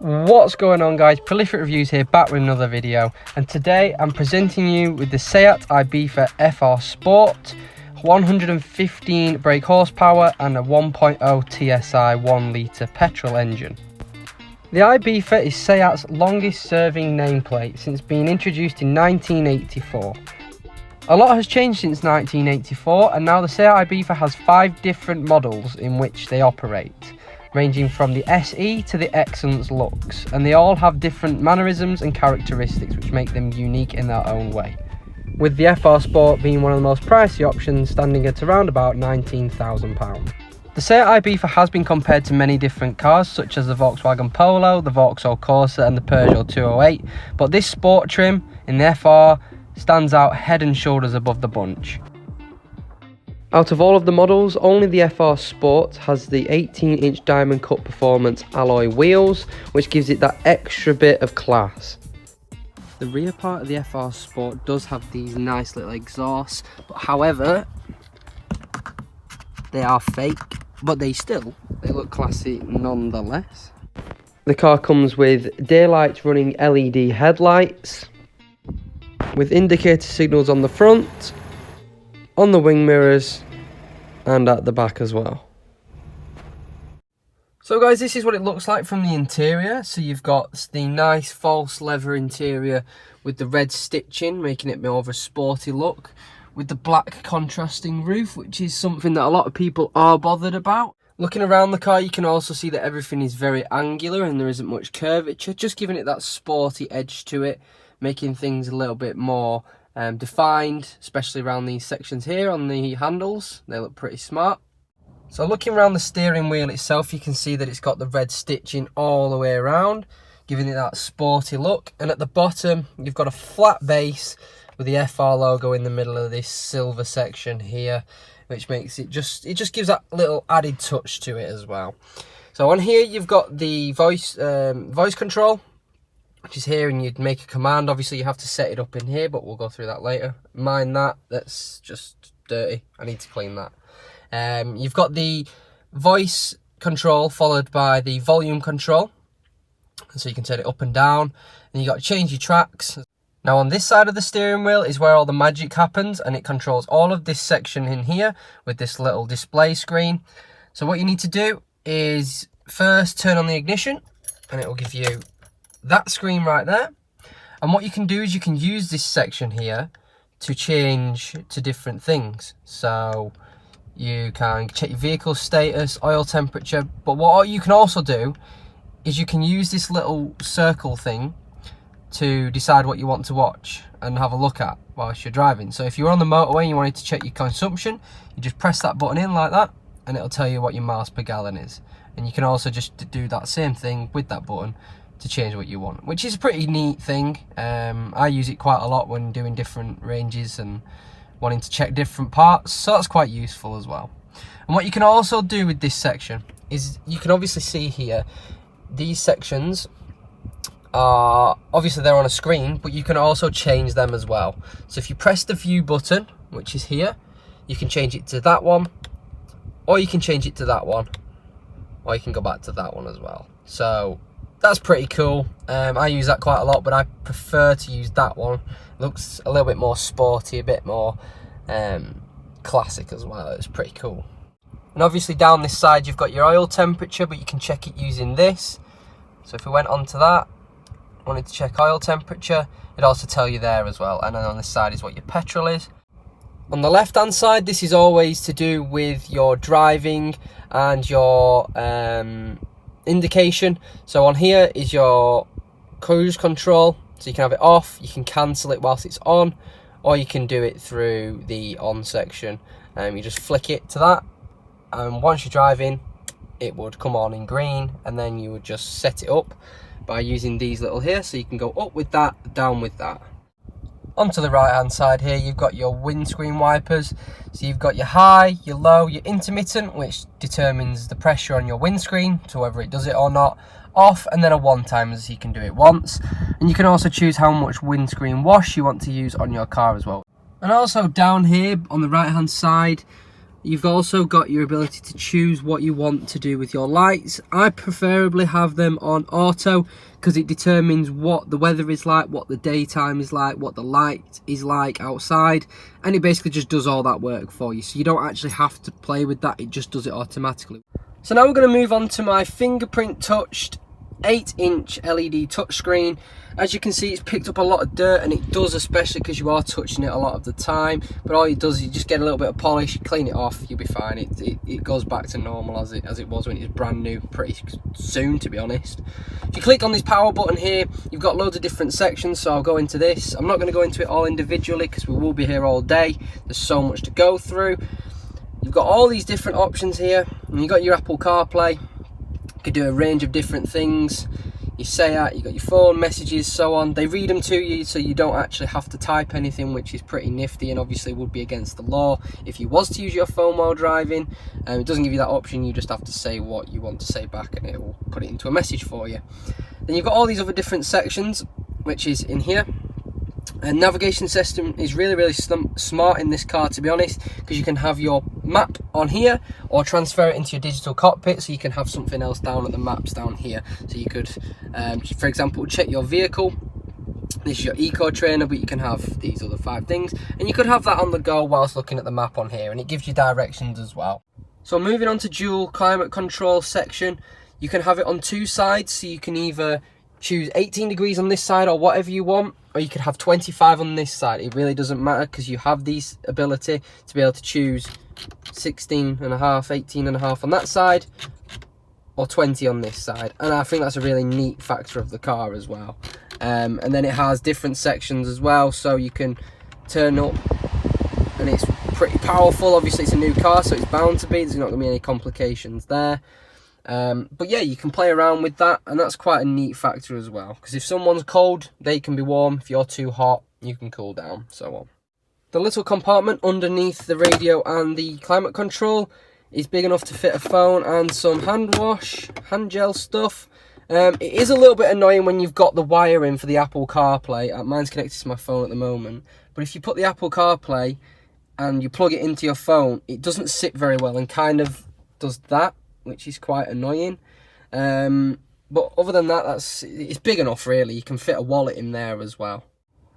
What's going on, guys? Prolific Reviews here, back with another video, and today I'm presenting you with the Seat Ibiza FR Sport, 115 brake horsepower and a 1.0 TSI 1 litre petrol engine. The Ibiza is Seat's longest serving nameplate since being introduced in 1984. A lot has changed since 1984, and now the Seat Ibiza has 5 different models in which they operate, ranging from the SE to the Excellence Lux, and they all have different mannerisms and characteristics which make them unique in their own way, with the FR Sport being one of the most pricey options, standing at around about £19,000. The Seat Ibiza has been compared to many different cars such as the Volkswagen Polo, the Vauxhall Corsa and the Peugeot 208, but this sport trim in the FR stands out head and shoulders above the bunch. Out of all of the models, only the FR Sport has the 18-inch Diamond Cut Performance alloy wheels, which gives it that extra bit of class. The rear part of the FR Sport does have these nice little exhausts, but however, they are fake, but they look classy nonetheless. The car comes with daylight running LED headlights, with indicator signals on the front, on the wing mirrors and at the back as well. So guys, this is what it looks like from the interior. So you've got the nice false leather interior with the red stitching, making it more of a sporty look, with the black contrasting roof, which is something that a lot of people are bothered about. Looking around the car, you can also see that everything is very angular and there isn't much curvature, just giving it that sporty edge to it, making things a little bit more defined, especially around these sections here on the handles. They look pretty smart. So looking around the steering wheel itself, you can see that it's got the red stitching all the way around, giving it that sporty look. And at the bottom, you've got a flat base with the FR logo in the middle of this silver section here, which makes it just gives that little added touch to it as well. So on here, you've got the voice control, which is here, and you'd make a command. Obviously you have to set it up in here, but we'll go through that later. Mind that's just dirty. I need to clean that. You've got the voice control followed by the volume control, so you can turn it up and down, and you got to change your tracks. Now on this side of the steering wheel is where all the magic happens, and it controls all of this section in here with this little display screen. So what you need to do is first turn on the ignition, and it will give you that screen right there. And what you can do is you can use this section here to change to different things. So you can check your vehicle status, oil temperature, but what you can also do is you can use this little circle thing to decide what you want to watch and have a look at whilst you're driving. So if you're on the motorway and you wanted to check your consumption, you just press that button in like that and it'll tell you what your miles per gallon is. And you can also just do that same thing with that button to change what you want, which is a pretty neat thing. I use it quite a lot when doing different ranges and wanting to check different parts, so that's quite useful as well. And what you can also do with this section is you can obviously see here, these sections are obviously they're on a screen, but you can also change them as well. So if you press the view button, which is here, you can change it to that one, or you can change it to that one, or you can go back to that one as well. So that's pretty cool. I use that quite a lot, but I prefer to use that one. It looks a little bit more sporty, a bit more classic as well. It's pretty cool. And obviously down this side you've got your oil temperature, but you can check it using this. So if we went onto that, wanted to check oil temperature, it'd also tell you there as well. And then on this side is what your petrol is. On the left hand side, this is always to do with your driving and your indication. So on here is your cruise control, so you can have it off, you can cancel it whilst it's on, or you can do it through the on section. You just flick it to that, and once you're driving it would come on in green, and then you would just set it up by using these little here, so you can go up with that, down with that. Onto the right hand side here, you've got your windscreen wipers. So you've got your high, your low, your intermittent, which determines the pressure on your windscreen, so whether it does it or not, off, and then a one timer, so you can do it once. And you can also choose how much windscreen wash you want to use on your car as well. And also down here on the right hand side, You've also got your ability to choose what you want to do with your lights. I preferably have them on auto because it determines what the weather is like, what the daytime is like, what the light is like outside, and it basically just does all that work for you. So you don't actually have to play with that, it just does it automatically. So now we're going to move on to my fingerprint touched 8-inch LED touchscreen. As you can see, it's picked up a lot of dirt, and it does, especially because you are touching it a lot of the time. But all it does is you just get a little bit of polish, clean it off, you'll be fine. It goes back to normal as it was when it was brand new, pretty soon, to be honest. If you click on this power button here, you've got loads of different sections, so I'll go into this. I'm not going to go into it all individually because we will be here all day. There's so much to go through. You've got all these different options here, and you've got your Apple CarPlay. You could do a range of different things. You say that, you got your phone, messages, so on. They read them to you, so you don't actually have to type anything, which is pretty nifty and obviously would be against the law if you was to use your phone while driving. It doesn't give you that option, you just have to say what you want to say back and it will put it into a message for you. Then you've got all these other different sections, which is in here. And navigation system is really smart in this car, to be honest, because you can have your map on here or transfer it into your digital cockpit, so you can have something else down at the maps down here. So you could, for example, check your vehicle. This is your eco trainer, but you can have these other 5 things, and you could have that on the go whilst looking at the map on here, and it gives you directions as well. So moving on to dual climate control section, you can have it on 2 sides, so you can either choose 18 degrees on this side or whatever you want, or you could have 25 on this side. It really doesn't matter because you have this ability to be able to choose 16.5, 18.5 on that side, or 20 on this side. And I think that's a really neat factor of the car as well. And then it has different sections as well, so you can turn up, and it's pretty powerful. Obviously it's a new car, so it's bound to be, there's not going to be any complications there. But yeah, you can play around with that, and that's quite a neat factor as well, because if someone's cold, they can be warm. If you're too hot, you can cool down, so on. The little compartment underneath the radio and the climate control is big enough to fit a phone and some hand gel stuff. It is a little bit annoying when you've got the wire in for the Apple CarPlay. Mine's connected to my phone at the moment, but if you put the Apple CarPlay and you plug it into your phone, it doesn't sit very well and kind of does that, which is quite annoying. But other than that, it's big enough really. You can fit a wallet in there as well.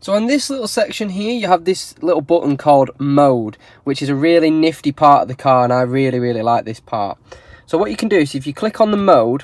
So on this little section here, you have this little button called Mode, which is a really nifty part of the car, and I really like this part. So what you can do is if you click on the Mode,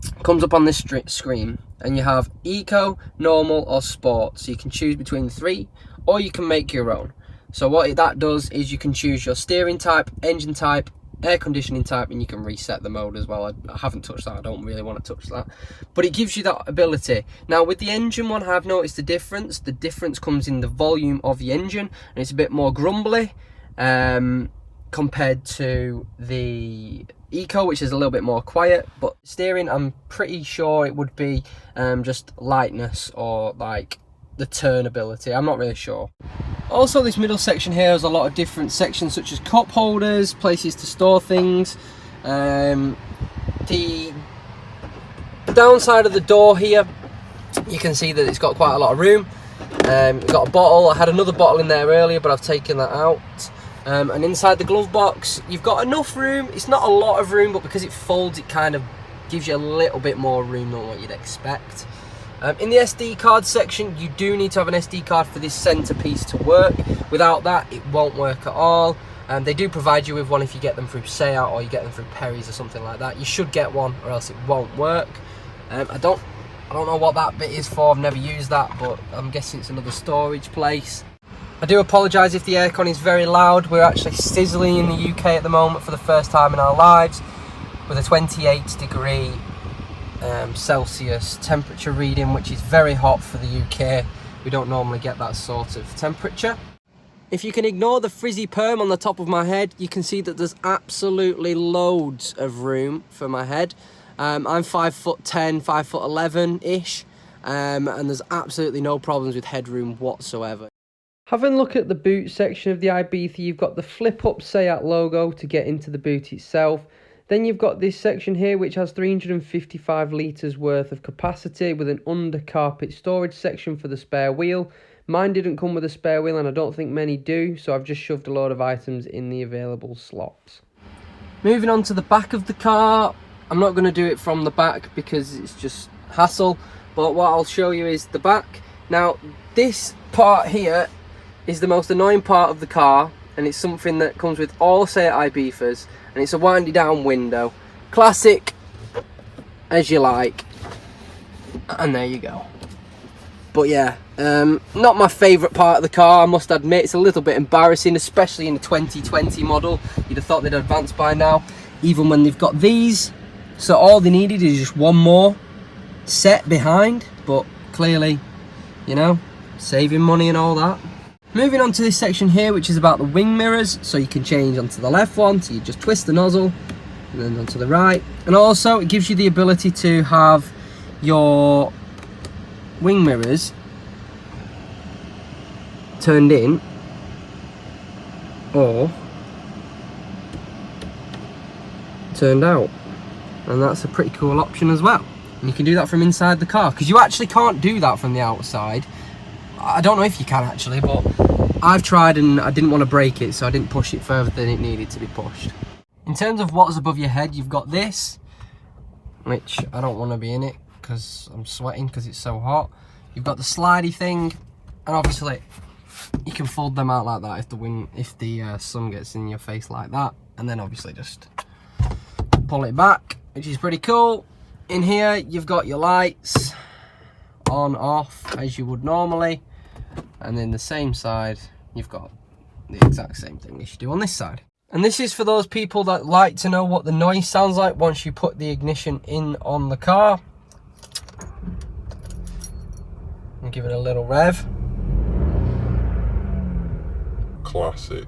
it comes up on this screen, and you have Eco, Normal or Sport. So you can choose between the 3, or you can make your own. So what that does is you can choose your steering type, engine type, air conditioning type, and you can reset the mode as well. I haven't touched that, I don't really want to touch that, but it gives you that ability. Now with the engine one, I've noticed the difference comes in the volume of the engine, and it's a bit more grumbly compared to the Eco, which is a little bit more quiet. But steering, I'm pretty sure it would be just lightness or like the turn ability, I'm not really sure. Also, this middle section here has a lot of different sections, such as cup holders, places to store things. The downside of the door here, you can see that it's got quite a lot of room. We've got a bottle. I had another bottle in there earlier, but I've taken that out. And inside the glove box, you've got enough room. It's not a lot of room, but because it folds, it kind of gives you a little bit more room than what you'd expect. In the SD card section, you do need to have an SD card for this centerpiece to work. Without that, it won't work at all. They do provide you with one if you get them through Seat or you get them through Perry's or something like that. You should get one, or else it won't work. I don't know what that bit is for. I've never used that, but I'm guessing it's another storage place. I do apologise if the aircon is very loud. We're actually sizzling in the UK at the moment for the first time in our lives, with a 28-degree Celsius temperature reading, which is very hot for the UK. We don't normally get that sort of temperature. If you can ignore the frizzy perm on the top of my head, you can see that there's absolutely loads of room for my head. I'm 5'10", 5'11"-ish, and there's absolutely no problems with headroom whatsoever. Having a look at the boot section of the Ibiza, you've got the flip-up Seat logo to get into the boot itself. Then you've got this section here which has 355 litres worth of capacity with an under carpet storage section for the spare wheel. Mine didn't come with a spare wheel, and I don't think many do, so I've just shoved a load of items in the available slots. Moving on to the back of the car, I'm not going to do it from the back because it's just hassle, but what I'll show you is the back. Now, this part here is the most annoying part of the car, and it's something that comes with all Seat Ibizas, and it's a windy down window. Classic as you like, and there you go. But yeah, not my favourite part of the car, I must admit. It's a little bit embarrassing, especially in the 2020 model. You'd have thought they'd advanced by now, even when they've got these. So all they needed is just one more set behind, but clearly, you know, saving money and all that. Moving on to this section here, which is about the wing mirrors. So you can change onto the left one, so you just twist the nozzle, and then onto the right. And also it gives you the ability to have your wing mirrors turned in or turned out, and that's a pretty cool option as well. And you can do that from inside the car, because you actually can't do that from the outside. I don't know if you can actually, but I've tried and I didn't want to break it, so I didn't push it further than it needed to be pushed. In terms of what's above your head, you've got this, which I don't want to be in it because I'm sweating because it's so hot. You've got the slidey thing, and obviously you can fold them out like that if the sun gets in your face like that, and then obviously just pull it back, which is pretty cool. In here you've got your lights on, off, as you would normally, and then the same side you've got the exact same thing as you do on this side. And this is for those people that like to know what the noise sounds like once you put the ignition in on the car. And give it a little rev. Classic.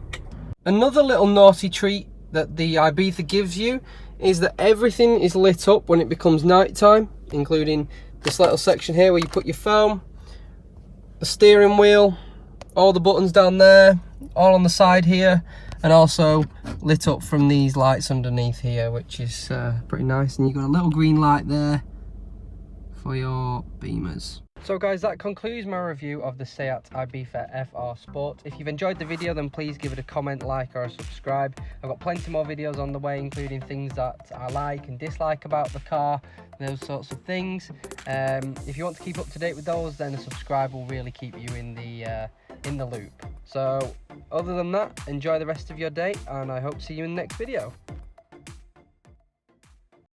Another little naughty treat that the Ibiza gives you is that everything is lit up when it becomes night time, including this little section here where you put your phone, the steering wheel, all the buttons down there, all on the side here, and also lit up from these lights underneath here, which is pretty nice. And you've got a little green light there for your beamers. So guys, that concludes my review of the Seat Ibiza FR Sport. If you've enjoyed the video, then please give it a comment, like, or a subscribe. I've got plenty more videos on the way, including things that I like and dislike about the car, those sorts of things. If you want to keep up to date with those, then a subscribe will really keep you in the loop. So other than that, enjoy the rest of your day, and I hope to see you in the next video.